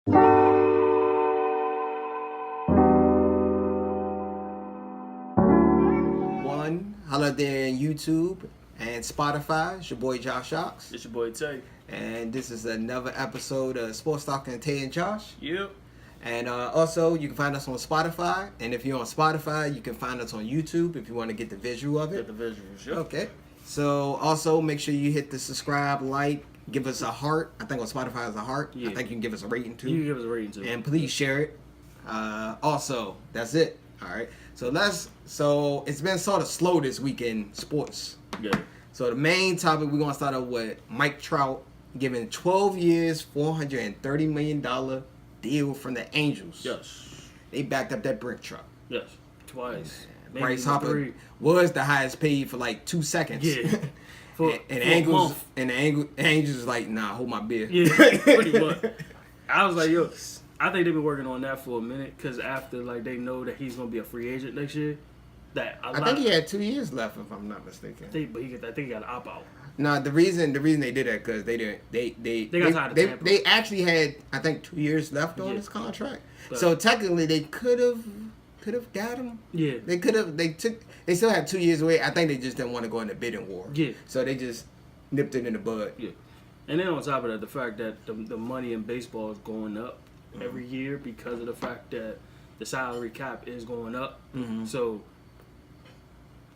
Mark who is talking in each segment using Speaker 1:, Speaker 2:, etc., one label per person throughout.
Speaker 1: Holla there in YouTube and Spotify. It's your boy Josh Shocks.
Speaker 2: It's your boy Tay.
Speaker 1: And this is another episode of Sports Talk and Tay and Josh.
Speaker 2: Yep.
Speaker 1: And also, you can find us on Spotify. And if you're on Spotify, you can find us on YouTube if you want to get the visual of it.
Speaker 2: Get the visuals, yep.
Speaker 1: Okay. So, also, make sure you hit the subscribe, like, give us a heart. I think on Spotify it's a heart.
Speaker 2: Yeah.
Speaker 1: I think you can give us a rating, too.
Speaker 2: You can give us a rating, too.
Speaker 1: And please share it. Also, that's it. All right. So it's been sort of slow this week in sports.
Speaker 2: Yeah.
Speaker 1: So the main topic, we're going to start off with Mike Trout giving 12 years, $430 million deal from the Angels.
Speaker 2: Yes.
Speaker 1: They backed up that brick truck.
Speaker 2: Yes. Twice.
Speaker 1: Bryce Harper was the highest paid for like 2 seconds.
Speaker 2: Yeah.
Speaker 1: And the Angels was like, nah, hold my beer.
Speaker 2: Yeah, pretty much. I was like, yo, I think they've been working on that for a minute because after like they know that he's gonna be a free agent next year,
Speaker 1: I think he had 2 years left if I'm not mistaken.
Speaker 2: I think he got an opt out.
Speaker 1: No, the reason they did that because they
Speaker 2: got tired of Tampa.
Speaker 1: They actually had I think 2 years left on his contract.
Speaker 2: But,
Speaker 1: so technically they could have got him.
Speaker 2: Yeah.
Speaker 1: They still had 2 years away. I think they just didn't want to go in the bidding war.
Speaker 2: Yeah.
Speaker 1: So they just nipped it in the bud.
Speaker 2: Yeah. And then on top of that, the fact that the money in baseball is going up every year because of the fact that the salary cap is going up.
Speaker 1: Mm-hmm.
Speaker 2: So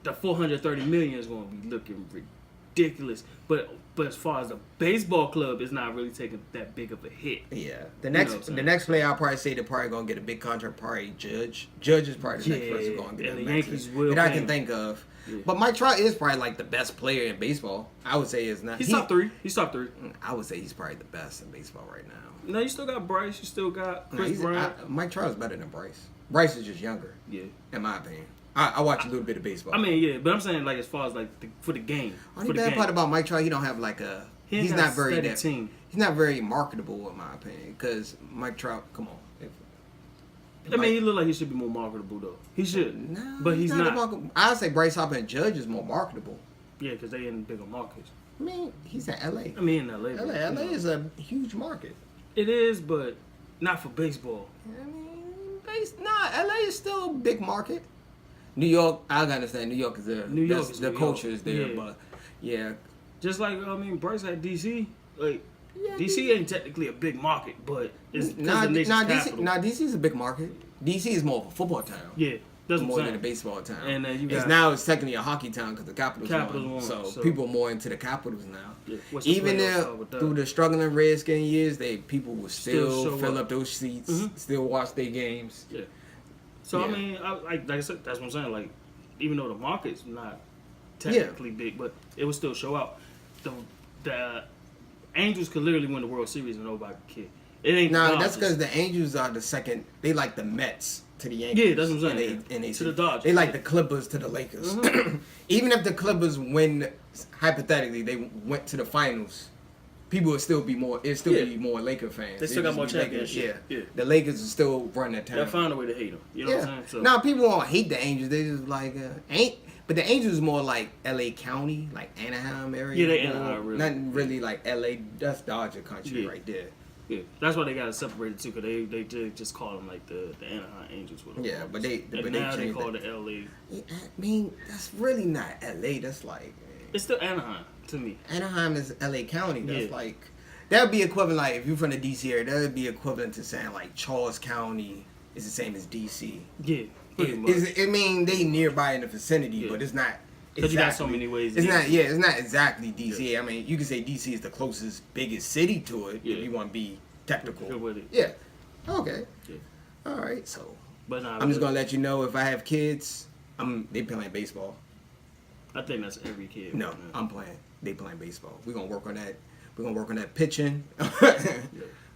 Speaker 2: the $430 million is going to be looking ridiculous. But as far as the baseball club, it's not really taking that big of a hit.
Speaker 1: Yeah. The next player I'll probably say they're probably going to get a big contract, probably Judge. Judge is probably the next person going to get
Speaker 2: and
Speaker 1: a
Speaker 2: the Yankees will
Speaker 1: that I can think of. Yeah. But Mike Trout is probably like the best player in baseball. I would say it's not.
Speaker 2: He's top three.
Speaker 1: I would say he's probably the best in baseball right now.
Speaker 2: No, you still got Bryce. You still got Chris Bryant.
Speaker 1: Mike Trout is better than Bryce. Bryce is just younger.
Speaker 2: Yeah.
Speaker 1: In my opinion. I watch a little bit of baseball.
Speaker 2: I mean, yeah, but I'm saying like as far as like for the game.
Speaker 1: Only bad part about Mike Trout, he don't have like a. He's not very
Speaker 2: team.
Speaker 1: He's not very marketable in my opinion. Because Mike Trout, come on.
Speaker 2: I mean, he look like he should be more marketable though. He should, but he's not.
Speaker 1: I'd say Bryce Harper and Judge is more marketable.
Speaker 2: Yeah, because they in bigger markets.
Speaker 1: I mean, he's in L.A.
Speaker 2: I mean, in LA.
Speaker 1: LA is a huge market.
Speaker 2: It is, but not for baseball.
Speaker 1: I mean, LA is still a big market. New York, I understand. New York is there. The culture is there,
Speaker 2: yeah.
Speaker 1: But yeah.
Speaker 2: Just like Bryce had DC. Like DC ain't technically a big market, but it's because the nation's capital.
Speaker 1: DC is a big market. DC is more of a football town.
Speaker 2: Yeah, that's
Speaker 1: more than a baseball town.
Speaker 2: And
Speaker 1: it's technically a hockey town because the Capitals won. So people are more into the Capitals now.
Speaker 2: Yeah.
Speaker 1: Even through the struggling Redskin years, people will still fill up those seats, still watch their games.
Speaker 2: Yeah. So I mean, like I said, that's what I'm saying. Like, even though the market's not technically big, but it will still show out. The Angels could literally win the World Series and nobody could care. It ain't.
Speaker 1: No, that's because the Angels are the second. They like the Mets to the Yankees.
Speaker 2: Yeah, that's what I'm saying.
Speaker 1: And they
Speaker 2: to the Dodgers.
Speaker 1: They like the Clippers to the Lakers. Mm-hmm. Even if the Clippers win, hypothetically, they went to the finals. People would still be more. It'd still be more Laker fans.
Speaker 2: They still got more championships.
Speaker 1: Yeah. The Lakers will still run that town.
Speaker 2: They'll find a way to hate them. You know what I'm saying? So.
Speaker 1: Now people won't hate the Angels. They just like But the Angels is more like L.A. County, like Anaheim area.
Speaker 2: Yeah, they Anaheim really.
Speaker 1: Not really like L.A. That's Dodger country right there.
Speaker 2: Yeah, that's why they got it separated too, because they just call them like the Anaheim Angels.
Speaker 1: Yeah, but
Speaker 2: now they call it L.A.
Speaker 1: Yeah, I mean, that's really not L.A. That's like
Speaker 2: it's still Anaheim to me.
Speaker 1: Anaheim is L.A. County. That's like that would be equivalent. Like if you're from the D.C. area, that would be equivalent to saying like Charles County is the same as D.C.
Speaker 2: Yeah.
Speaker 1: I mean, they nearby in the vicinity, but it's not.
Speaker 2: Because you got so many ways.
Speaker 1: It's not. Yeah, it's not exactly DC. I mean, you can say DC is the closest, biggest city to it if you want to be technical.
Speaker 2: With it.
Speaker 1: Yeah. Okay.
Speaker 2: Yeah.
Speaker 1: All right. So,
Speaker 2: I'm
Speaker 1: just gonna let you know if I have kids, they playing baseball.
Speaker 2: I think that's every kid.
Speaker 1: No, I'm playing. They playing baseball. We're gonna work on that. We're gonna work on that pitching.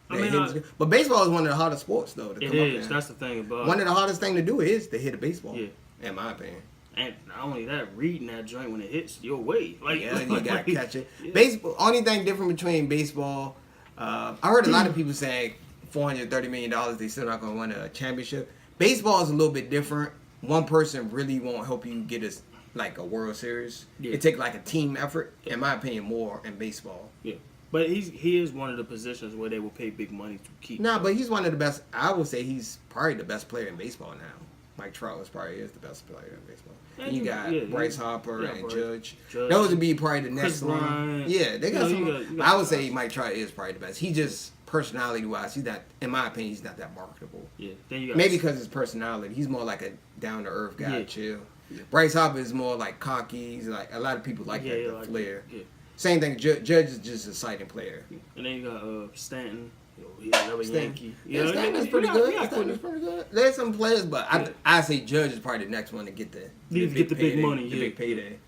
Speaker 1: But baseball is one of the hardest sports, though.
Speaker 2: It is. That's the thing about.
Speaker 1: One of the hardest thing to do is to hit a baseball.
Speaker 2: Yeah.
Speaker 1: In my opinion.
Speaker 2: And not only that, reading that joint when it hits your way. Like,
Speaker 1: you gotta catch it. Yeah. Baseball. Only thing different between baseball, I heard a lot of people saying $430 million, they still not gonna win a championship. Baseball is a little bit different. One person really won't help you get a World Series. Yeah. It takes like a team effort, in my opinion, more in baseball.
Speaker 2: Yeah. But he is one of the positions where they will pay big money to keep.
Speaker 1: Nah, but he's one of the best. I would say he's probably the best player in baseball now. Mike Trout is probably the best player in baseball. And you got Bryce Harper and Judge. Those would be probably the next one. Yeah, they got some. I would say Mike Trout is probably the best. He just personality-wise, he's not. In my opinion, he's not that marketable.
Speaker 2: Yeah. Then you got
Speaker 1: maybe because his personality, he's more like a down-to-earth guy, chill. Yeah. Bryce Harper is more like cocky. He's like a lot of people like that like flair. Yeah. Same thing. Judge is just a exciting player.
Speaker 2: And then you got Stanton. He's another Yankee.
Speaker 1: Yeah, Stanton's pretty good. Stanton's pretty good. There's some players, but I say Judge is probably the next one to get the
Speaker 2: big money,
Speaker 1: the big payday.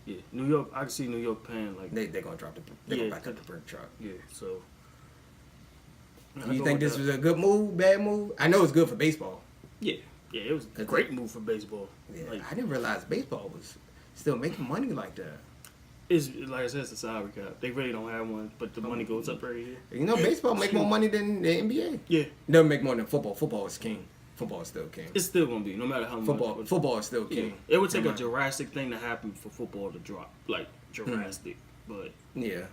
Speaker 2: Yeah, New York. I can see New York paying like
Speaker 1: they're gonna drop they're gonna back up the brick truck.
Speaker 2: Yeah, so.
Speaker 1: You think this was a good move, bad move? I know it's good for baseball.
Speaker 2: Yeah, it was a great move for baseball.
Speaker 1: Yeah, I didn't realize baseball was still making money like that.
Speaker 2: It's like I said, it's a salary cap. They really don't have one, but the money goes up every year.
Speaker 1: You know, baseball make more money than the NBA.
Speaker 2: Yeah,
Speaker 1: it doesn't make more than football. Football is king. Football is still king.
Speaker 2: It's still gonna be, no matter how much.
Speaker 1: Football is still king.
Speaker 2: It would take a drastic thing to happen for football to drop, like drastic. But
Speaker 1: yeah,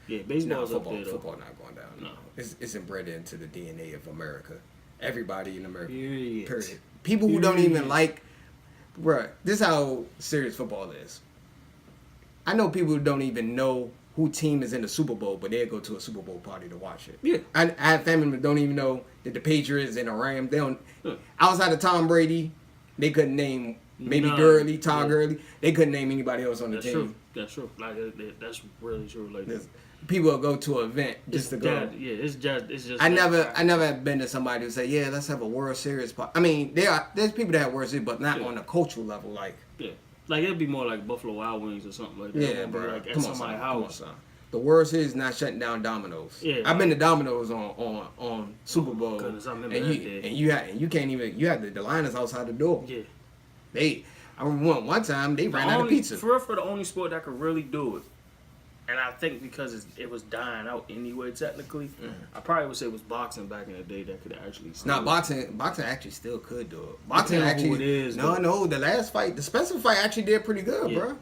Speaker 2: baseball's up there though.
Speaker 1: Football not going down. No, it's inbred into the DNA of America. Everybody in America. Period. People who don't even like, bruh. This is how serious football is. I know people who don't even know who team is in the Super Bowl, but they'll go to a Super Bowl party to watch it.
Speaker 2: Yeah.
Speaker 1: I have family that don't even know that the Patriots and the Rams, they don't, outside of Tom Brady, they couldn't name Gurley, Todd Gurley. They couldn't name anybody else on the team.
Speaker 2: True. That's true. Like that's really true. Like
Speaker 1: people will go to an event just to go.
Speaker 2: It's just.
Speaker 1: I never have been to somebody who say, yeah, let's have a World Series party. I mean, there's people that have World Series, but not on a cultural level, like.
Speaker 2: Yeah. Like, it'd be more like Buffalo Wild Wings or something like that.
Speaker 1: Yeah, bro.
Speaker 2: Like,
Speaker 1: Come on, son. The World Series is not shutting down Domino's. Yeah, I've been to Domino's on Super Bowl.
Speaker 2: Goodness, I remember
Speaker 1: and you can't even. You had the liners outside the door.
Speaker 2: Yeah.
Speaker 1: I remember one time they ran out of pizza.
Speaker 2: For the only sport that could really do it, and I think because it was dying out anyway, technically, I probably would say it was boxing back in the day that could actually.
Speaker 1: Boxing actually still could do it. Boxing actually. The last fight, the Spencer fight actually did pretty good, bro.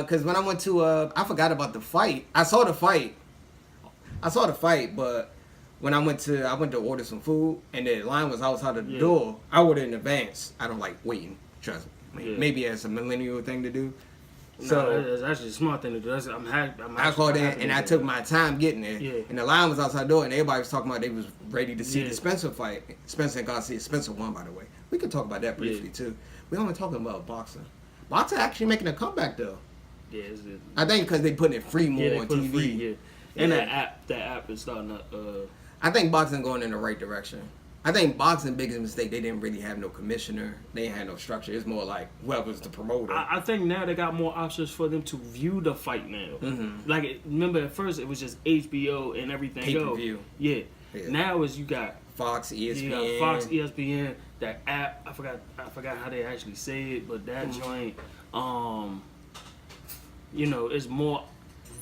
Speaker 1: Because when I went to, I forgot about the fight. I saw the fight, but when I went to order some food, and the line was outside of the door. I ordered in advance. I don't like waiting. Trust me. Maybe it's a millennial thing to do.
Speaker 2: So it's actually a smart thing to do.
Speaker 1: I called in and I took my time getting there. Yeah. And the line was outside the door, and everybody was talking about they was ready to see the Spencer fight. Spencer and Garcia. Spencer won, by the way. We could talk about that briefly too. We're only talking about boxing. Boxing actually making a comeback though.
Speaker 2: Yeah,
Speaker 1: I think because they putting it free more on TV.
Speaker 2: Free, and that app is starting to.
Speaker 1: I think boxing going in the right direction. I think boxing biggest mistake. They didn't really have no commissioner. They ain't had no structure. It's more like whoever's the promoter.
Speaker 2: I think now they got more options for them to view the fight now. Mm-hmm. Like remember at first it was just HBO and everything.
Speaker 1: Pay-per-view.
Speaker 2: Yeah. Now is you got
Speaker 1: Fox, ESPN.
Speaker 2: You got Fox, ESPN. That app. I forgot how they actually say it, but that joint. It's more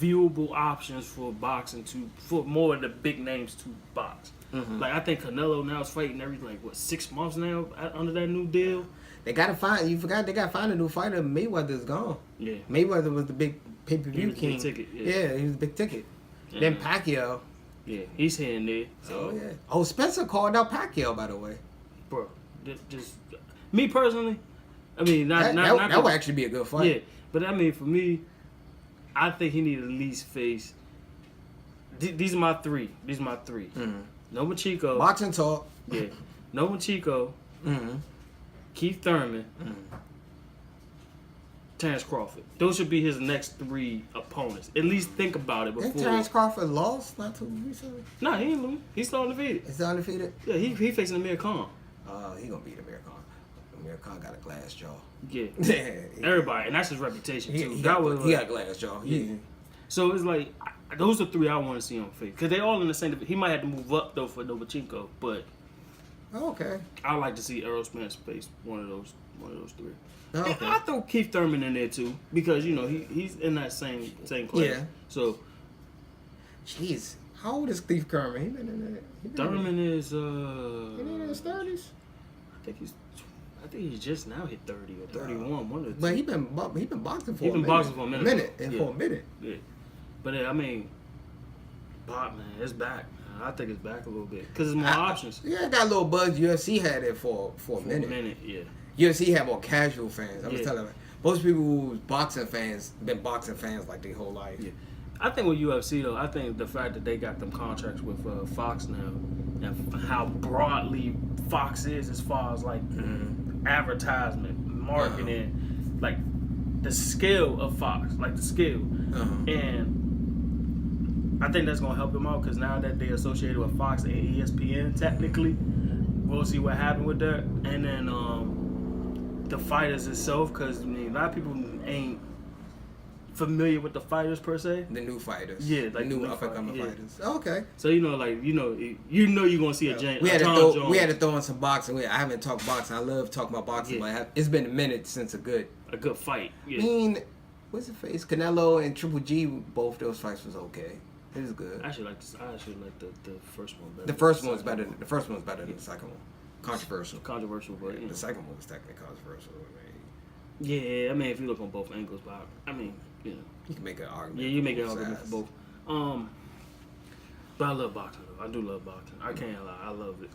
Speaker 2: viewable options for boxing for more of the big names to box. Mm-hmm. Like I think Canelo now is fighting every 6 months now under that new deal.
Speaker 1: They gotta find. You forgot they gotta find a new fighter. Mayweather's gone.
Speaker 2: Yeah,
Speaker 1: Mayweather was the big pay-per-view king.
Speaker 2: Big ticket,
Speaker 1: yeah, he was a big ticket. Yeah. Then Pacquiao.
Speaker 2: Yeah, he's hitting there. So.
Speaker 1: Oh yeah. Spencer called out Pacquiao, by the way.
Speaker 2: Bro, just me personally. I mean,
Speaker 1: that would actually be a good fight.
Speaker 2: Yeah, but I mean, for me, I think he need at least face. These are my three. Mm-hmm. No Chico.
Speaker 1: Boxing talk.
Speaker 2: Yeah. No Chico.
Speaker 1: Mm-hmm.
Speaker 2: Keith Thurman.
Speaker 1: Mm-hmm.
Speaker 2: Terrence Crawford. Those should be his next 3 opponents. At least think about it before.
Speaker 1: Did Terrence Crawford lost not too recently?
Speaker 2: No, he ain't lose. He's still undefeated.
Speaker 1: He's still undefeated?
Speaker 2: Yeah, he facing Amir Khan.
Speaker 1: He gonna beat Amir Khan. Amir Khan got a glass jaw.
Speaker 2: Yeah. Everybody, and that's his reputation too.
Speaker 1: He got a glass jaw.
Speaker 2: Yeah. So it's like those are 3 I want to see on face because they all in the same. He might have to move up though for Novachenko, but
Speaker 1: okay.
Speaker 2: I like to see Errol Spence face one of those 3.
Speaker 1: Okay.
Speaker 2: And I throw Keith Thurman in there too because he's in that same class.
Speaker 1: Yeah.
Speaker 2: So,
Speaker 1: jeez, how old is Keith Thurman? He been in there.
Speaker 2: Thurman is
Speaker 1: he in his 30s.
Speaker 2: I think he's just now hit 30 or 31. One of the two.
Speaker 1: But he been boxing for
Speaker 2: a minute.
Speaker 1: For a minute.
Speaker 2: Yeah. But I mean, But man, it's back. I think it's back a little bit because there's more options.
Speaker 1: Yeah, it got a little buzz. UFC had it for a minute.
Speaker 2: Yeah.
Speaker 1: UFC had more casual fans. I was
Speaker 2: Yeah.
Speaker 1: telling you, most people who boxing fans been boxing fans like their whole life.
Speaker 2: Yeah. I think with UFC though, I think the fact that they got them contracts with Fox now, and how broadly Fox is as far as like advertisement, marketing, like the scale of Fox, like the scale, and I think that's gonna help them out because now that they're associated with Fox and ESPN, technically, we'll see what happened with that, and then the fighters itself, because I mean a lot of people ain't familiar with the fighters per se.
Speaker 1: The new fighters.
Speaker 2: Yeah, like
Speaker 1: the new
Speaker 2: the
Speaker 1: up and coming
Speaker 2: yeah.
Speaker 1: fighters. Okay.
Speaker 2: So you're gonna see a James.
Speaker 1: We had to throw in some boxing. I haven't talked boxing. I love talking about boxing, but it's been a minute since a good
Speaker 2: fight. Yeah.
Speaker 1: I mean, what's the face? Canelo and Triple G. Both those fights was okay. It was good.
Speaker 2: I actually like this. I actually like the first one better.
Speaker 1: The first one was better. The first one was better than the second one. Controversial,
Speaker 2: but
Speaker 1: the second one was technically controversial.
Speaker 2: Yeah, I mean, if you look on both angles, but I mean,
Speaker 1: you can make an argument.
Speaker 2: Yeah, you make an argument for both. But I love boxing though. I do love boxing. I can't lie. I love it.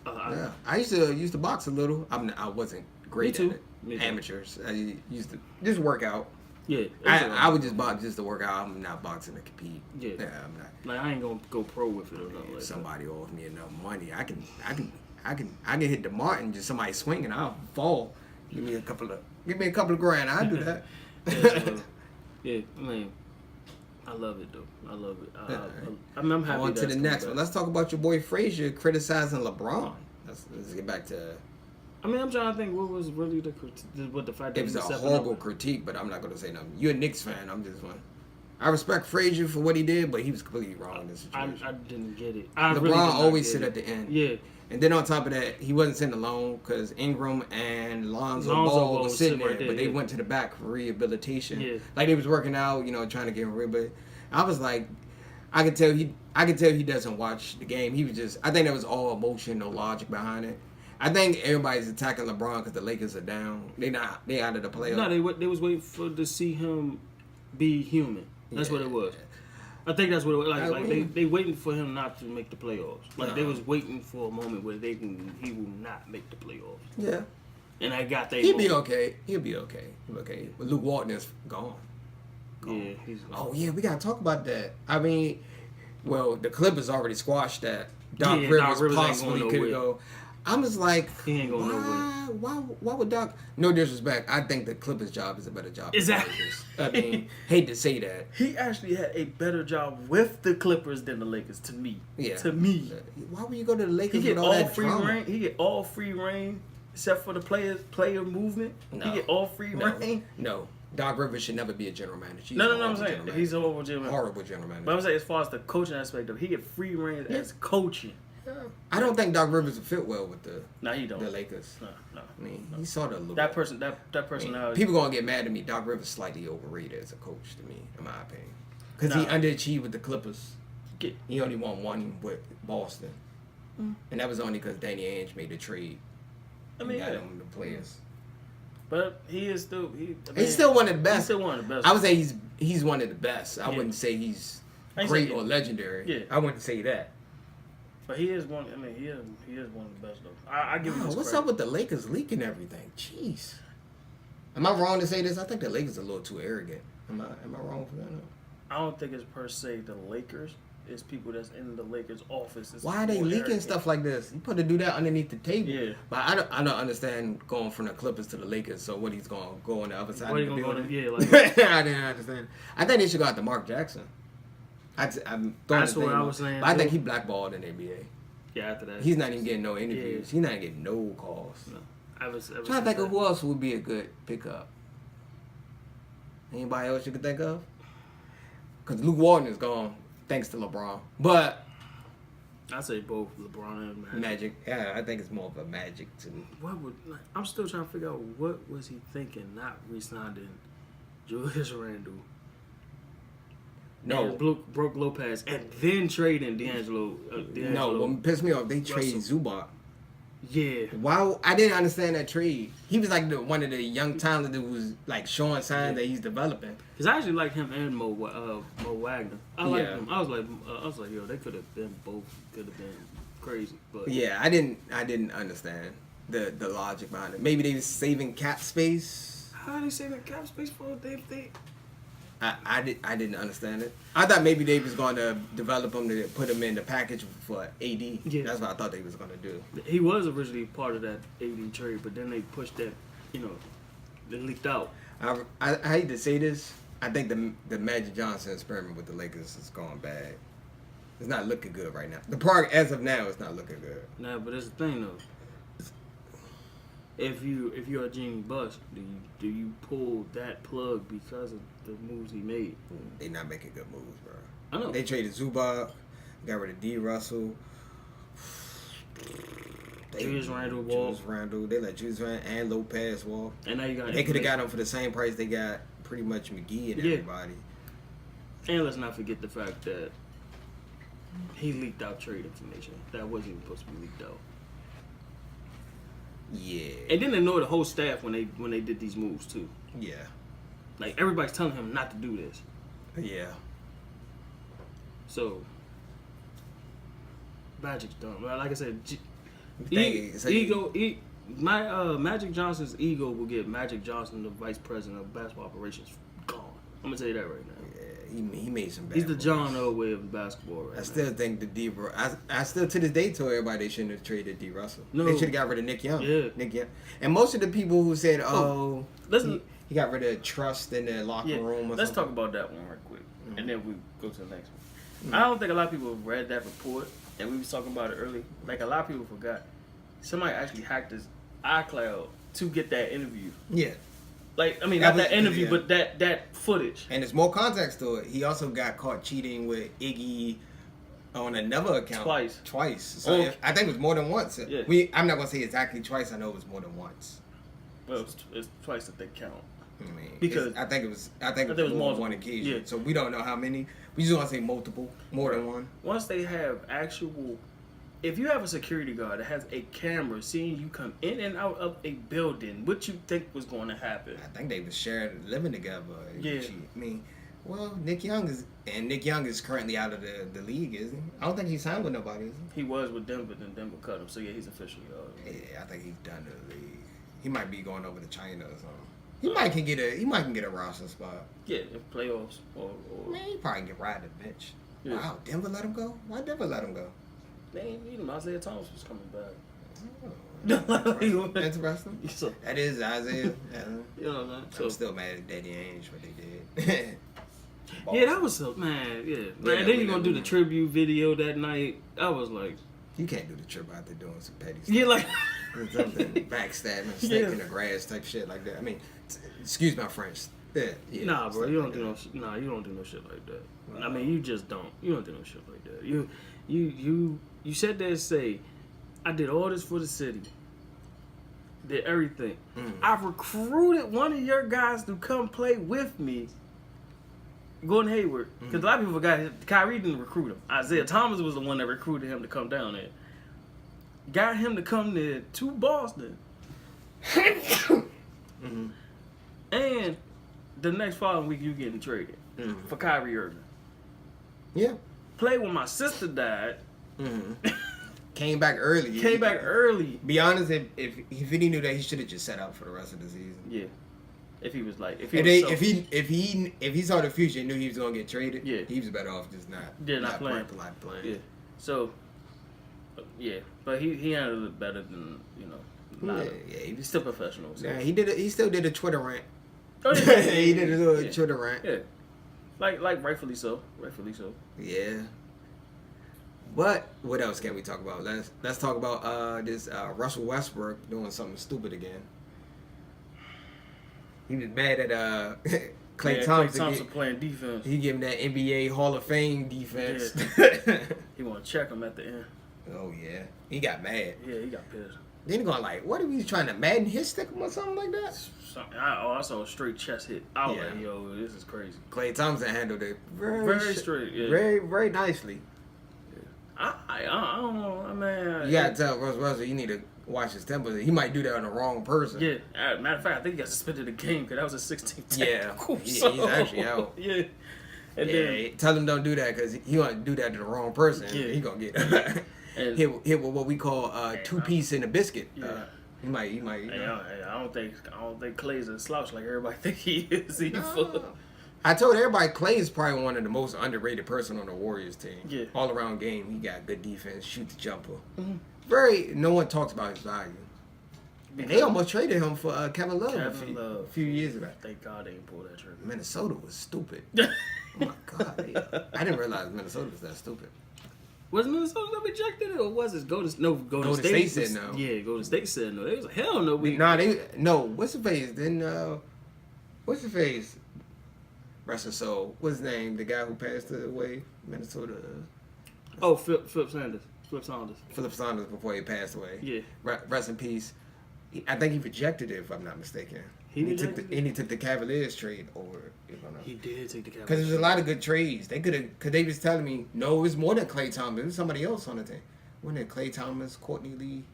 Speaker 1: I used to box a little. I wasn't great at it.
Speaker 2: Me too.
Speaker 1: Amateurs. I used to just work out.
Speaker 2: Yeah,
Speaker 1: I would just box just to work out. I'm not boxing to compete.
Speaker 2: Yeah,
Speaker 1: I'm not.
Speaker 2: Like I ain't gonna go pro with it or nothing. Like
Speaker 1: somebody offer me enough money, I can hit the Martin. Just somebody swinging, I'll fall. Give me a couple of grand. I'll do that.
Speaker 2: Yeah, I mean, I love it though. I love it. I'm happy.
Speaker 1: On to the next one. Let's talk about your boy Frazier criticizing LeBron. Let's get back to.
Speaker 2: I mean, I'm trying to think what was really the fact that
Speaker 1: it was a horrible critique, but I'm not going to say nothing. You're a Knicks fan. I'm just one. I respect Frazier for what he did, but he was completely wrong in this situation.
Speaker 2: I didn't get it.
Speaker 1: LeBron always sit at the end.
Speaker 2: Yeah.
Speaker 1: And then on top of that, he wasn't sitting alone because Ingram and Lonzo Ball was sitting there, but they went to the back for rehabilitation.
Speaker 2: Yeah.
Speaker 1: Like they was working out, trying to get him rehabilitated. I was like, I could tell he doesn't watch the game. He was just, I think there was all emotion, no logic behind it. I think everybody's attacking LeBron because the Lakers are down. They out of the playoffs.
Speaker 2: No, they was waiting to see him be human. That's what it was. I think that's what it was. Like they waiting for him not to make the playoffs. Like they was waiting for a moment where he will not make the playoffs.
Speaker 1: Yeah.
Speaker 2: And I got that.
Speaker 1: He'll be okay. He'll be okay. But Luke Walton is gone.
Speaker 2: Yeah, he's gone.
Speaker 1: Oh yeah, we gotta talk about that. I mean, well, the Clippers already squashed that. Doc Rivers possibly could go. I'm just like,
Speaker 2: he ain't going nowhere.
Speaker 1: Why would Doc? No disrespect, I think the Clippers' job is a better job.
Speaker 2: Exactly.
Speaker 1: I mean, hate to say that.
Speaker 2: He actually had a better job with the Clippers than the Lakers. To me.
Speaker 1: Yeah.
Speaker 2: To me.
Speaker 1: Why would you go to the Lakers?
Speaker 2: He get
Speaker 1: with all that
Speaker 2: free
Speaker 1: drama?
Speaker 2: reign. He get all free reign except for the player movement.
Speaker 1: No.
Speaker 2: He get all free reign.
Speaker 1: No. Doc Rivers should never be a general manager.
Speaker 2: No, I'm saying he's a horrible general manager.
Speaker 1: Horrible general manager.
Speaker 2: But I'm saying as far as the coaching aspect of it, he get free reign as coaching.
Speaker 1: I don't think Doc Rivers would fit well with the Lakers.
Speaker 2: No.
Speaker 1: I mean, he saw the little
Speaker 2: that personality.
Speaker 1: People gonna get mad at me. Doc Rivers slightly overrated as a coach to me, in my opinion, because he underachieved with the Clippers. He only won one with Boston, and that was only because Danny Ainge made the trade. Got him the players.
Speaker 2: But he is still
Speaker 1: he's still one of the best.
Speaker 2: He's still one of the best.
Speaker 1: I would say he's one of the best. I wouldn't say he's great or legendary.
Speaker 2: Yeah.
Speaker 1: I wouldn't say that.
Speaker 2: But he is one. I mean, he is one of the best though. I give him this
Speaker 1: what's
Speaker 2: credit.
Speaker 1: up with the Lakers leaking everything? Jeez. Am I wrong to say this? I think the Lakers are a little too arrogant. Am I wrong for that?
Speaker 2: I don't think it's per se the Lakers. It's people that's in the Lakers office.
Speaker 1: Why are they leaking stuff like this? You put to do that underneath the table.
Speaker 2: Yeah.
Speaker 1: But I don't understand going from the Clippers to the Lakers. So what he's going to go on the other side of the building? I didn't understand. I think they should go out to Mark Jackson.
Speaker 2: That's what I was saying.
Speaker 1: But I think he blackballed in the NBA.
Speaker 2: Yeah, after that.
Speaker 1: He's not even getting no interviews. Yeah. He's not even getting no calls.
Speaker 2: No. I was
Speaker 1: trying to think of who else would be a good pickup. Anybody else you could think of? Because Luke Walton is gone, thanks to LeBron. But
Speaker 2: I say both LeBron and Magic.
Speaker 1: Magic, yeah, I think it's more of a Magic to me.
Speaker 2: I'm still trying to figure out what was he thinking, not re-signing Julius Randle.
Speaker 1: No,
Speaker 2: Brook Lopez, and then trading D'Angelo.
Speaker 1: No, what pissed me off, they traded Zubac.
Speaker 2: Yeah.
Speaker 1: Why? I didn't understand that trade. He was like one of the young talent that was like showing signs that he's developing.
Speaker 2: Cause I actually like him and Mo Wagner. I like
Speaker 1: Yeah.
Speaker 2: them. I was like, yo, they could have been both. Could have been crazy, but
Speaker 1: Yeah, I didn't understand the logic behind it. Maybe they was saving cap space.
Speaker 2: how are they saving cap space for they?
Speaker 1: I didn't understand it. I thought maybe they was going to develop him to put him in the package for AD.
Speaker 2: Yeah.
Speaker 1: That's what I thought they was going to do.
Speaker 2: He was originally part of that AD trade, but then they pushed that, it leaked out.
Speaker 1: I hate to say this. I think the Magic Johnson experiment with the Lakers is going bad. It's not looking good right now. The part as of now is not looking good.
Speaker 2: Nah, but that's the thing though. If you're a Genie bust, do you pull that plug because of the moves he made?
Speaker 1: They not making good moves, bro.
Speaker 2: I know.
Speaker 1: They traded Zubac, got rid of D. Russell.
Speaker 2: Julius Randle walk.
Speaker 1: Julius Randle. They let Julius Randle and Lopez walk.
Speaker 2: And now you got.
Speaker 1: They could have got him for the same price they got pretty much McGee and everybody.
Speaker 2: And let's not forget the fact that he leaked out trade information that wasn't even supposed to be leaked out.
Speaker 1: Yeah.
Speaker 2: And then they know the whole staff when they did these moves too.
Speaker 1: Yeah.
Speaker 2: Like everybody's telling him not to do this.
Speaker 1: Yeah.
Speaker 2: Magic's dumb. Like I said, Magic Johnson's ego will get Magic Johnson, the vice president of basketball operations, gone. I'm gonna tell you that right now.
Speaker 1: Yeah, he made some bad
Speaker 2: He's the
Speaker 1: moves.
Speaker 2: John Elway of basketball right now.
Speaker 1: I still think I still to this day tell everybody they shouldn't have traded D. Russell.
Speaker 2: No.
Speaker 1: They should have got rid of Nick Young.
Speaker 2: Yeah.
Speaker 1: Nick Young. And most of the people who said,
Speaker 2: listen,
Speaker 1: he got rid of trust in the locker room or
Speaker 2: let's
Speaker 1: something.
Speaker 2: talk about that one right quick, and then we go to the next one. I don't think a lot of people have read that report, and we was talking about it early. Like a lot of people forgot, somebody actually hacked his iCloud to get that interview.
Speaker 1: Yeah.
Speaker 2: Like, I mean,
Speaker 1: That
Speaker 2: not that
Speaker 1: was-
Speaker 2: interview,
Speaker 1: yeah.
Speaker 2: but that footage.
Speaker 1: And there's more context to it. He also got caught cheating with Iggy on another account. Twice. So I think it was more than once.
Speaker 2: Yeah.
Speaker 1: I'm not going to say exactly twice. I know it was more than once.
Speaker 2: Well, it's twice that they count.
Speaker 1: I mean,
Speaker 2: Because
Speaker 1: I think it was more
Speaker 2: multiple.
Speaker 1: than one occasion.
Speaker 2: Yeah.
Speaker 1: So we don't know how many. We just want to say multiple, more than one.
Speaker 2: Once they have if you have a security guard that has a camera seeing you come in and out of a building, what you think was going to happen?
Speaker 1: I think they was sharing, living together.
Speaker 2: Yeah.
Speaker 1: I mean, well, Nick Young is currently out of the league, isn't he? I don't think he signed with nobody, is
Speaker 2: He was with Denver, then Denver cut him. So yeah, he's officially
Speaker 1: he? Yeah, I think he's done to the league. He might be going over to China or something. He might can get a roster spot.
Speaker 2: yeah, in playoffs or
Speaker 1: Man, he probably can ride the bench.
Speaker 2: Yeah.
Speaker 1: Wow, Denver let him go? Why Denver let him go?
Speaker 2: they ain't need him. Isaiah Thomas was coming back.
Speaker 1: Interesting.
Speaker 2: So,
Speaker 1: That is Isaiah. Yeah.
Speaker 2: you know what I'm saying?
Speaker 1: I'm still mad at Daddy Ainge what they did.
Speaker 2: Yeah, that was so man. Yeah, man.
Speaker 1: Yeah,
Speaker 2: Then you gonna do the tribute video that night? I was like,
Speaker 1: You can't do the trip out there doing some petty stuff.
Speaker 2: yeah, like
Speaker 1: Something backstabbing, snake in the grass type shit like that. I mean, excuse my French. Yeah,
Speaker 2: nah, bro.
Speaker 1: stuff
Speaker 2: You
Speaker 1: like
Speaker 2: don't do
Speaker 1: that.
Speaker 2: no. Nah, you don't do no shit like that. I mean, you just don't. You don't do no shit like that. You said there say, I did all this for the city. Did everything. I recruited one of your guys to come play with me. Gordon Hayward, because a lot of people forgot Kyrie didn't recruit him. Isaiah Thomas was the one that recruited him to come down there. Got him to come there to Boston. And the next following week, you getting traded for Kyrie Irving.
Speaker 1: Yeah.
Speaker 2: Played when my sister died.
Speaker 1: Came back early. Be honest, if he knew that, he should have just set out for the rest of the season.
Speaker 2: Yeah. If he was like, if
Speaker 1: he saw the future and knew he was gonna get traded,
Speaker 2: Yeah.
Speaker 1: he was better off just not
Speaker 2: playing.
Speaker 1: playing.
Speaker 2: Yeah. So, yeah, but he handled it better than
Speaker 1: He
Speaker 2: he's still professional. So.
Speaker 1: Yeah, he still did a Twitter rant.
Speaker 2: Oh, yeah.
Speaker 1: He did a little Twitter rant.
Speaker 2: Yeah, like rightfully so.
Speaker 1: Yeah. But what else can we talk about? Let's talk about this Russell Westbrook doing something stupid again. He was mad at Klay Thompson
Speaker 2: playing defense.
Speaker 1: He gave him that NBA Hall of Fame defense.
Speaker 2: Yeah. He want to check him at the end.
Speaker 1: Oh yeah, he got mad.
Speaker 2: Yeah, he got pissed.
Speaker 1: Then he going like, what are we trying to Madden his stick him or something like that?
Speaker 2: I saw a straight chest hit. I was
Speaker 1: Yeah.
Speaker 2: like, yo, this is crazy.
Speaker 1: Klay Thompson handled it
Speaker 2: Very straight. Yeah.
Speaker 1: very nicely.
Speaker 2: I don't know, man.
Speaker 1: You gotta tell Russell you need to watch his temper. He might do that on the wrong person.
Speaker 2: Yeah, matter of fact, I think he got suspended the game because that was a 16th.
Speaker 1: Yeah, he's actually out.
Speaker 2: Yeah. And then
Speaker 1: tell him don't do that because he want to do that to the wrong person.
Speaker 2: Yeah.
Speaker 1: He gonna get hit with what we call two piece in a biscuit.
Speaker 2: Yeah.
Speaker 1: He might.
Speaker 2: I don't think Clay's a slouch like everybody think he is.
Speaker 1: I told everybody Clay is probably one of the most underrated person on the Warriors team.
Speaker 2: Yeah.
Speaker 1: All around game, he got good defense, shoot the jumper.
Speaker 2: Mm-hmm.
Speaker 1: No one talks about his value. And they almost traded him for Kevin Love a few years ago.
Speaker 2: Thank God they didn't pull that trigger.
Speaker 1: Minnesota was stupid. Oh my God. I didn't realize Minnesota was that stupid.
Speaker 2: Was Minnesota that rejected it, or was it Golden
Speaker 1: State said no.
Speaker 2: Yeah, Golden State said no. They was like, hell no.
Speaker 1: What's the face? Then what's the face? Rest his soul. What's his name? The guy who passed away, Minnesota.
Speaker 2: Oh, Philip Sanders.
Speaker 1: Philip Sanders before he passed away.
Speaker 2: Yeah.
Speaker 1: Rest in peace. I think he rejected it, if I'm not mistaken. He took the Cavaliers trade over.
Speaker 2: He did take the Cavaliers.
Speaker 1: Because there was a lot of good trades. They could have. Because they was telling me, no, it was more than Klay Thompson. It was somebody else on the team. Wasn't it Klay Thomas, Courtney Lee?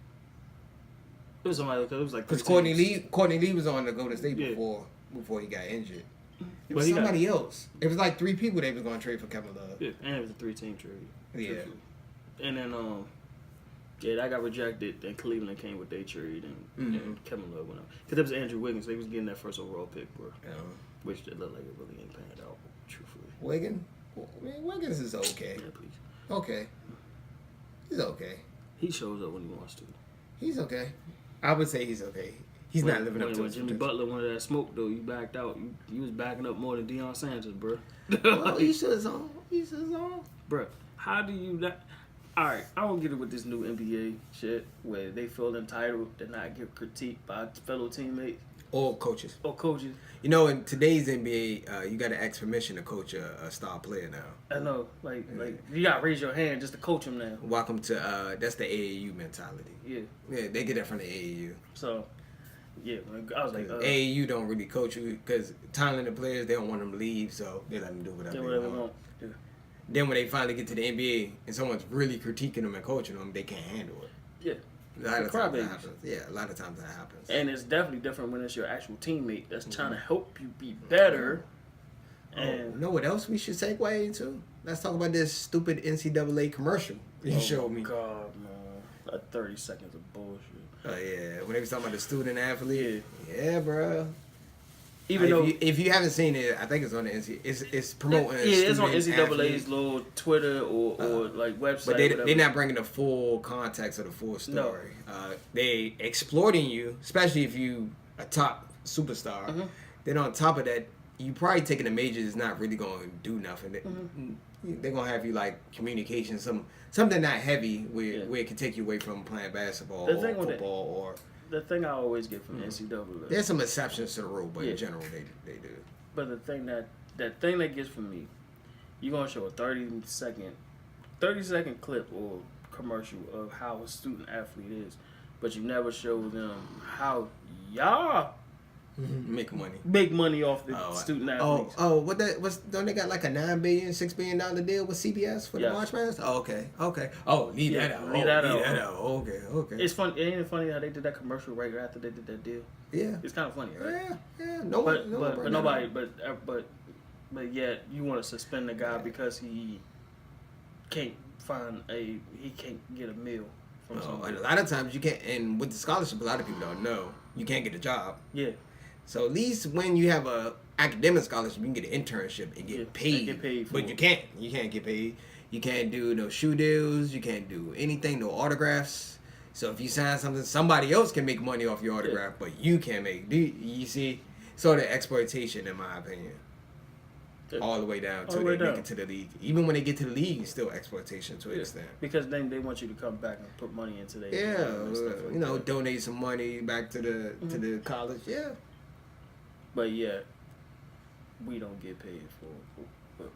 Speaker 2: It was somebody. It was like
Speaker 1: because Courtney Lee was on the Golden State before he got injured. It was somebody else. It was like 3 people they was going to trade for Kevin Love.
Speaker 2: Yeah, and it was a 3-team trade.
Speaker 1: Yeah.
Speaker 2: And then that got rejected. Then Cleveland came with their trade, and Kevin Love went out because it was Andrew Wiggins. So he was getting that first overall pick, bro. Which it looked like it really ain't panned out, truthfully.
Speaker 1: Wiggins is okay.
Speaker 2: Yeah, please.
Speaker 1: Okay. He's okay.
Speaker 2: He shows up when he wants to.
Speaker 1: He's okay. I would say he's okay. He's not living up to
Speaker 2: when Jimmy Butler wanted that smoke, though, you backed out. You was backing up more than Deion Sanders, bro.
Speaker 1: Well, he should have on.
Speaker 2: Bro, how do you not... All right, I don't get it with this new NBA shit where they feel entitled to not get critiqued by fellow teammates.
Speaker 1: Or coaches.
Speaker 2: You
Speaker 1: know, in today's NBA, you got to ask permission to coach a star player now.
Speaker 2: I know. Like you got to raise your hand just to coach him now.
Speaker 1: Welcome to... that's the AAU mentality.
Speaker 2: Yeah.
Speaker 1: Yeah, they get that from the AAU.
Speaker 2: So... Yeah, I was like,
Speaker 1: AAU don't really coach you because talented players, they don't want them to leave, so they let them do whatever they want.
Speaker 2: Yeah.
Speaker 1: Then when they finally get to the NBA and someone's really critiquing them and coaching them, they can't handle it.
Speaker 2: Yeah.
Speaker 1: A lot of times that happens. Yeah, a lot of times that happens.
Speaker 2: And it's definitely different when it's your actual teammate that's trying to help you be better. And
Speaker 1: you know what else we should segue into? Let's talk about this stupid NCAA commercial you showed me.
Speaker 2: God, man. Like 30 seconds of bullshit.
Speaker 1: Oh, yeah. When they was talking about the student athlete. Yeah, bro.
Speaker 2: Even though
Speaker 1: if you haven't seen it, I think it's on the NCAA. It's promoting.
Speaker 2: It's on NCAA's little Twitter or like website.
Speaker 1: But they're not bringing the full context of the full story. No. They exploiting you, especially if you a top superstar. Mm-hmm. Then on top of that, you probably taking a major is not really going to do nothing. They're going to have you like communication, something not heavy where it can take you away from playing basketball or football or...
Speaker 2: The thing I always get from NCAA...
Speaker 1: There's some exceptions to the rule, but in general, they do.
Speaker 2: But the thing that gets from me, you're going to show a 30-second clip or commercial of how a student athlete is, but you never show them how y'all
Speaker 1: make
Speaker 2: money off the student athletes.
Speaker 1: Don't they got like a $9 billion, $6 billion deal with CBS for the March Madness? Oh, okay. Oh, leave that out. Okay.
Speaker 2: It's funny. Ain't it funny how they did that commercial right after they did that deal?
Speaker 1: Yeah.
Speaker 2: It's kind of funny, right?
Speaker 1: Yeah.
Speaker 2: But yet you want to suspend the guy because he can't get a meal from somebody.
Speaker 1: A lot of times you can't, and with the scholarship, a lot of people don't know you can't get a job.
Speaker 2: Yeah.
Speaker 1: So at least when you have a academic scholarship, you can get an internship and get paid. But you can't get paid. You can't do no shoe deals. You can't do anything, no autographs. So if you sign something, somebody else can make money off your autograph, but you can't make. You see, sort of exploitation, in my opinion. All the way down to they make it to the league. Even when they get to the league, it's still exploitation to an extent.
Speaker 2: Because then they want you to come back and put money into their
Speaker 1: donate some money back to the college. Yeah.
Speaker 2: But yeah, we don't get paid for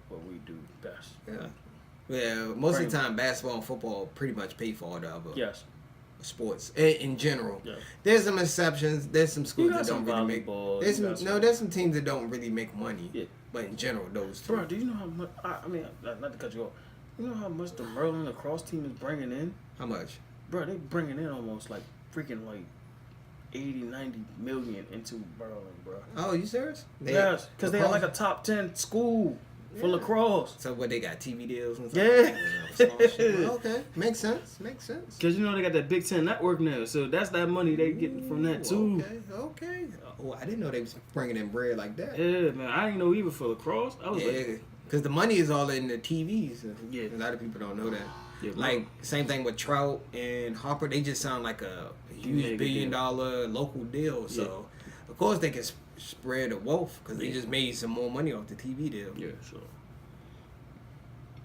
Speaker 2: what we do best.
Speaker 1: Yeah, most of the time, basketball and football pretty much pay for all the other sports in general. Yeah. There's some exceptions. There's some schools that don't really make. There's some teams that don't really make money. Yeah. But in general, those two.
Speaker 2: Bro, do you know how much? I mean, not to cut you off. You know how much the Merlin lacrosse team is bringing in?
Speaker 1: How much?
Speaker 2: Bro, they bringing in almost like freaking like 80, 90 million into Merlin, bro.
Speaker 1: Oh, you serious?
Speaker 2: Yes, because they are like a top 10 school for lacrosse.
Speaker 1: So what, they got TV deals and
Speaker 2: stuff?
Speaker 1: Yeah. Okay, makes sense.
Speaker 2: Because you know they got that Big Ten network now, so that's that money they getting from that too.
Speaker 1: Okay. Oh, I didn't know they was bringing in bread like that.
Speaker 2: Yeah, man, I didn't know even for lacrosse. I was like,
Speaker 1: because the money is all in the TVs.
Speaker 2: Yeah.
Speaker 1: A lot of people don't know that.
Speaker 2: Yeah,
Speaker 1: like, same thing with Trout and Harper. They just sound like a huge billion-dollar local deal. So, of course, they can spread the wealth because they just made some more money off the TV deal.
Speaker 2: Yeah, sure.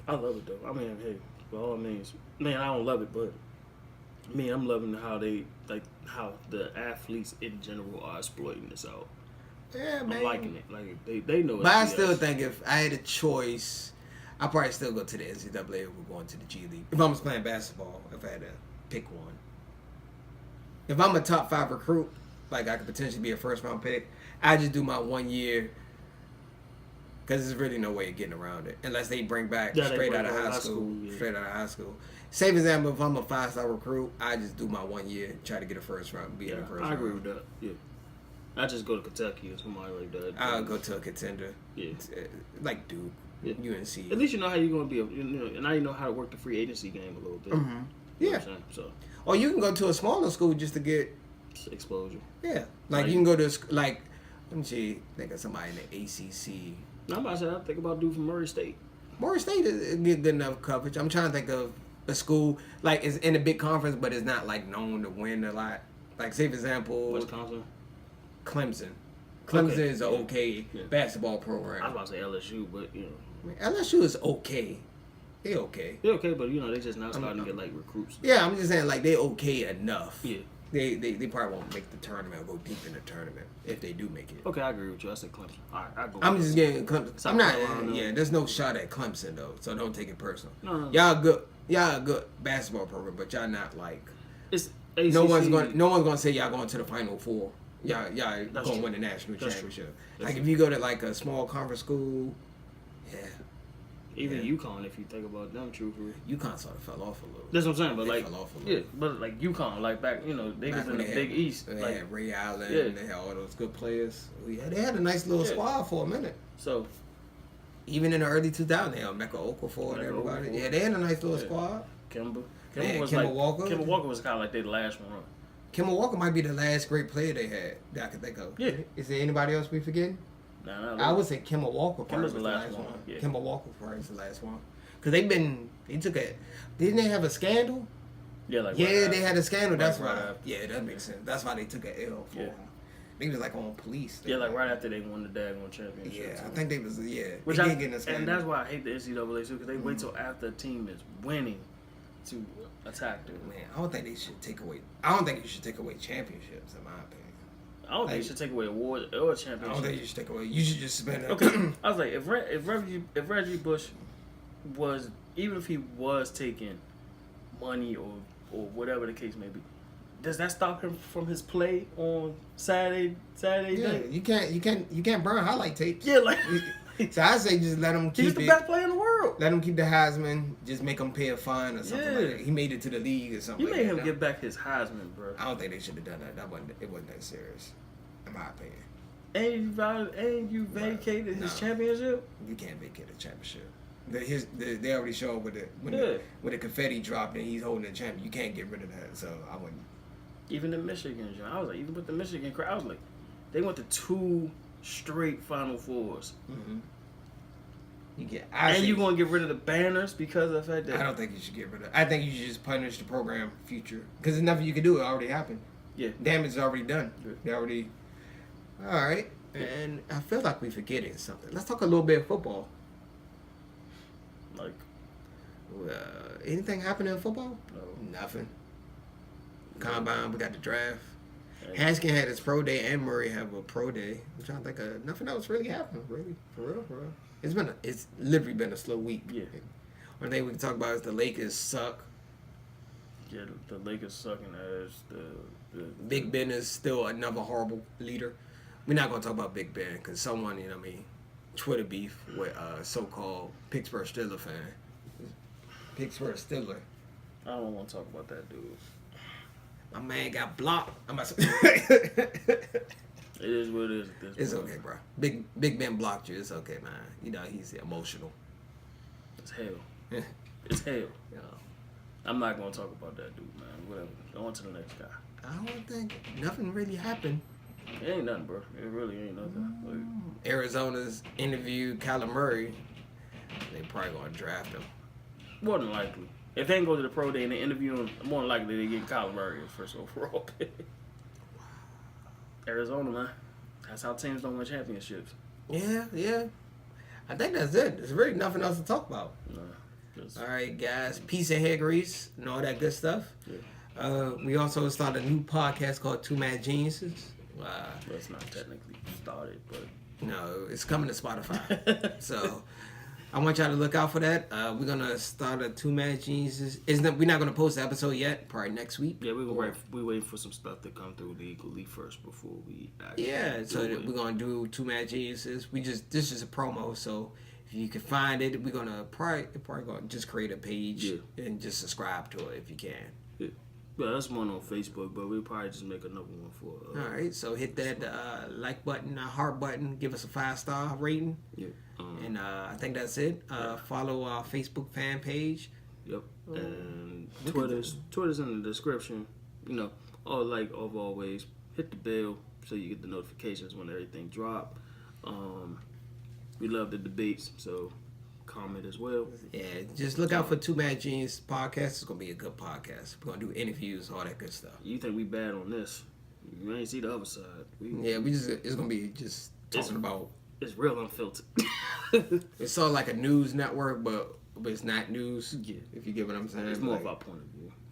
Speaker 2: I love it, though. I mean, hey, by all means. Man, I don't love it, but I'm loving how how the athletes in general are exploiting this out.
Speaker 1: Yeah, man.
Speaker 2: I'm liking it. Like, they know it.
Speaker 1: But I still think if I had a choice, I'd probably still go to the NCAA over going to the G League. If I was playing basketball, if I had to pick one. If I'm a top 5 recruit, like I could potentially be a first-round pick, I just do my 1 year because there's really no way of getting around it unless they bring back straight out of high school. Straight out of high school. Same example, if I'm a 5-star recruit, I just do my 1 year, try to get a first round, be in the first round.
Speaker 2: I agree with that. Yeah. I just go to Kentucky or somebody like that.
Speaker 1: I'll go to a contender.
Speaker 2: Yeah.
Speaker 1: Like Duke, UNC.
Speaker 2: At least you know how you're going to be, and now you know how to work the free agency game a little bit.
Speaker 1: Mm-hmm.
Speaker 2: You know
Speaker 1: Yeah.
Speaker 2: what I'm saying? So.
Speaker 1: Or you can go to a smaller school just to get
Speaker 2: exposure.
Speaker 1: Yeah. Like you can go to, like, let me see, think of somebody in the ACC.
Speaker 2: I'm about to say, I think about dude from Murray State.
Speaker 1: Murray State is get good enough coverage. I'm trying to think of a school, like, it's in a big conference, but it's not, like, known to win a lot. Like, say, for example,
Speaker 2: Wisconsin?
Speaker 1: Clemson. Clemson is an okay basketball program.
Speaker 2: I was about to say LSU, but, you know.
Speaker 1: LSU is okay. They okay.
Speaker 2: They're okay, but, you know, they just now starting to get, like, recruits.
Speaker 1: Yeah, I'm just saying, like, they okay enough.
Speaker 2: Yeah.
Speaker 1: They probably won't make the tournament or go deep in the tournament if they do make it.
Speaker 2: Okay, I agree with you. I said Clemson. All right, I go.
Speaker 1: I'm just getting Clemson.
Speaker 2: South
Speaker 1: I'm not.
Speaker 2: Carolina.
Speaker 1: Yeah, there's no shot at Clemson though, so don't take it personal.
Speaker 2: No.
Speaker 1: Y'all good. Y'all a good basketball program, but y'all not like.
Speaker 2: It's ACC.
Speaker 1: No one's gonna say y'all going to the Final Four. Y'all
Speaker 2: That's
Speaker 1: gonna
Speaker 2: true.
Speaker 1: win the national championship.
Speaker 2: That's
Speaker 1: Like
Speaker 2: true.
Speaker 1: if you go to like a small conference school,
Speaker 2: Even UConn, if you think about them, truthfully.
Speaker 1: UConn sort of fell off a little.
Speaker 2: That's what I'm saying, but
Speaker 1: They
Speaker 2: like,
Speaker 1: fell off a little.
Speaker 2: yeah, but like UConn, like back, you know, they was in the Big East.
Speaker 1: They
Speaker 2: Like,
Speaker 1: had Ray Allen,
Speaker 2: Yeah.
Speaker 1: they had all those good players. Yeah, they had a nice little squad for a minute.
Speaker 2: so,
Speaker 1: Even in the early 2000s, they had Mecca Okafor and everybody.
Speaker 2: Okafor.
Speaker 1: Yeah, they had a nice little squad.
Speaker 2: Kemba.
Speaker 1: Yeah,
Speaker 2: was
Speaker 1: Kemba
Speaker 2: like,
Speaker 1: Walker.
Speaker 2: Kemba Walker was kind of like their last one.
Speaker 1: Kemba Walker might be the last great player they had that I can think of.
Speaker 2: Yeah.
Speaker 1: Is there anybody else we forgetting?
Speaker 2: Nah,
Speaker 1: I would say Kemba Walker probably was
Speaker 2: Kemba's
Speaker 1: the last one.
Speaker 2: Yeah.
Speaker 1: Kemba Walker probably was the last one. Because didn't they have a scandal?
Speaker 2: Yeah, like
Speaker 1: Yeah, they had a scandal. That's
Speaker 2: right
Speaker 1: why.
Speaker 2: after.
Speaker 1: Yeah, that makes sense. That's why they took an L for
Speaker 2: Yeah.
Speaker 1: him. They was like on police.
Speaker 2: Yeah, like right after they won the daggone championship.
Speaker 1: Yeah,
Speaker 2: too.
Speaker 1: I think they was,
Speaker 2: Which
Speaker 1: they
Speaker 2: I,
Speaker 1: did get in a scandal.
Speaker 2: and that's why I hate the NCAA too, because they wait till after a team is winning to attack them.
Speaker 1: Man, I don't think they should take away. I don't think you should take away championships, in my opinion.
Speaker 2: I don't think you should take away awards or
Speaker 1: I
Speaker 2: championships.
Speaker 1: don't think you should take away. You should just spend it.
Speaker 2: Okay, I was like, if Reggie Bush was, even if he was taking money or whatever the case may be, does that stop him from his play on Saturday
Speaker 1: Yeah,
Speaker 2: night?
Speaker 1: you can't burn highlight tapes.
Speaker 2: Yeah, like
Speaker 1: So I say just let him keep
Speaker 2: he's the
Speaker 1: it.
Speaker 2: best player in the world.
Speaker 1: Let him keep the Heisman. Just make him pay a fine or something
Speaker 2: Yeah.
Speaker 1: like that. He made it to the league or something.
Speaker 2: You
Speaker 1: like
Speaker 2: made
Speaker 1: that.
Speaker 2: him get back his Heisman, bro.
Speaker 1: I don't think they should have done that. It wasn't that serious, in my opinion.
Speaker 2: And you vacated his championship.
Speaker 1: You can't vacate a championship. They already showed when the confetti dropped and he's holding the champion. You can't get rid of that. So I wouldn't.
Speaker 2: Even the Michigan, I was like, even with the Michigan crowd, I was like, they went to 2 straight Final Fours.
Speaker 1: Mm-hmm.
Speaker 2: You going to get rid of the banners because of the fact that...
Speaker 1: I don't think you should get rid of it. I think you should just punish the program future. Because there's nothing you can do. It already happened.
Speaker 2: Yeah.
Speaker 1: Damage is already done.
Speaker 2: Yeah.
Speaker 1: They already... All right. And I feel like we're forgetting something. Let's talk a little bit of football.
Speaker 2: Like...
Speaker 1: Anything happen in football?
Speaker 2: No.
Speaker 1: Nothing. Combine, we got the draft.
Speaker 2: Hey.
Speaker 1: Haskins had his pro day and Murray have a pro day. I'm trying to think of nothing else really happened, really. For real. It's literally been a slow week.
Speaker 2: Yeah.
Speaker 1: One thing we can talk about is the Lakers suck.
Speaker 2: Yeah, the Lakers sucking as the
Speaker 1: Big Ben is still another horrible leader. We're not going to talk about Big Ben because someone, Twitter beef with a so-called Pittsburgh Steelers fan. Pittsburgh Steelers.
Speaker 2: I don't want to talk about that dude.
Speaker 1: My man got blocked. I'm about to
Speaker 2: It is what it is at this point.
Speaker 1: It's okay, bro. Big Ben blocked you. It's okay, man. You know, he's emotional.
Speaker 2: It's hell. It's hell.
Speaker 1: Yeah.
Speaker 2: I'm not going to talk about that dude, man. Whatever. On to the next guy.
Speaker 1: I don't think nothing really happened.
Speaker 2: It ain't nothing, bro. It really ain't nothing. Like,
Speaker 1: Arizona's interviewed Kyler Murray. They probably going to draft him.
Speaker 2: more than likely. If they ain't go to the pro day and they interview him, more than likely they get Kyler Murray as first overall pick. Arizona, man. That's how teams don't win championships.
Speaker 1: Yeah. I think that's it. There's really nothing else to talk about.
Speaker 2: No.
Speaker 1: All right, guys. Peace and hair grease and all that good stuff.
Speaker 2: Yeah.
Speaker 1: We also started a new podcast called Two Mad Geniuses.
Speaker 2: Well, it's not technically started, but...
Speaker 1: No, it's coming to Spotify. So I want y'all to look out for that. We're going to start a Two Mad Geniuses. We're not going to post the episode yet. Probably next week.
Speaker 2: Yeah, we're waiting for some stuff to come through legally first before we actually
Speaker 1: we're going to do Two Mad Geniuses. This is a promo, so... If you can find it, we're gonna probably gonna just create a page and just subscribe to it if you can.
Speaker 2: Yeah, that's one on Facebook, but we'll probably just make another one for.
Speaker 1: All right, so hit that like button, heart button, give us a 5-star rating.
Speaker 2: Yeah,
Speaker 1: and I think that's it. Follow our Facebook fan page.
Speaker 2: Yep, and Twitter's in the description. You know, of always, hit the bell so you get the notifications when everything drop. We love the debates, so comment as well.
Speaker 1: Yeah, just look out for Two Mad Genius podcast. It's gonna be a good podcast. We're gonna do interviews, all that good stuff.
Speaker 2: You think we bad on this? You ain't see the other side.
Speaker 1: It's gonna be just talking about.
Speaker 2: It's real unfiltered.
Speaker 1: It's sort of like a news network, but it's not news.
Speaker 2: Yeah,
Speaker 1: if you get what I'm saying.
Speaker 2: It's more of our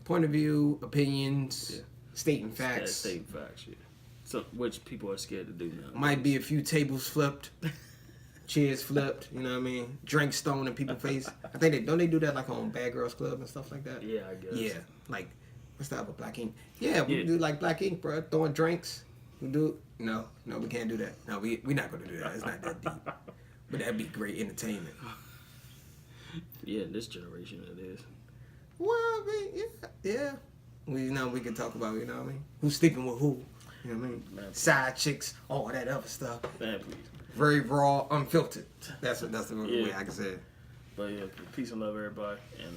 Speaker 2: point of
Speaker 1: view, opinions, stating facts.
Speaker 2: Stating facts, yeah. So which people are scared to do now.
Speaker 1: Might be a few tables flipped. Chairs flipped, you know what I mean? Drinks thrown in people's face. I think don't they do that like on Bad Girls Club and stuff like that?
Speaker 2: Yeah, I guess.
Speaker 1: Yeah, like what's that with Black Ink? Yeah, we do like Black Ink, bro. Throwing drinks. We do no, we can't do that. No, we not gonna do that. It's not that deep. But that'd be great entertainment.
Speaker 2: Yeah, this generation it is.
Speaker 1: Well, I mean, yeah. We can talk about, you know what I mean? Who's sleeping with who? You know what I mean?
Speaker 2: Man,
Speaker 1: side chicks, all that other stuff.
Speaker 2: Man, please.
Speaker 1: Very raw, unfiltered. That's the way I can say it.
Speaker 2: But yeah, peace and love, everybody, and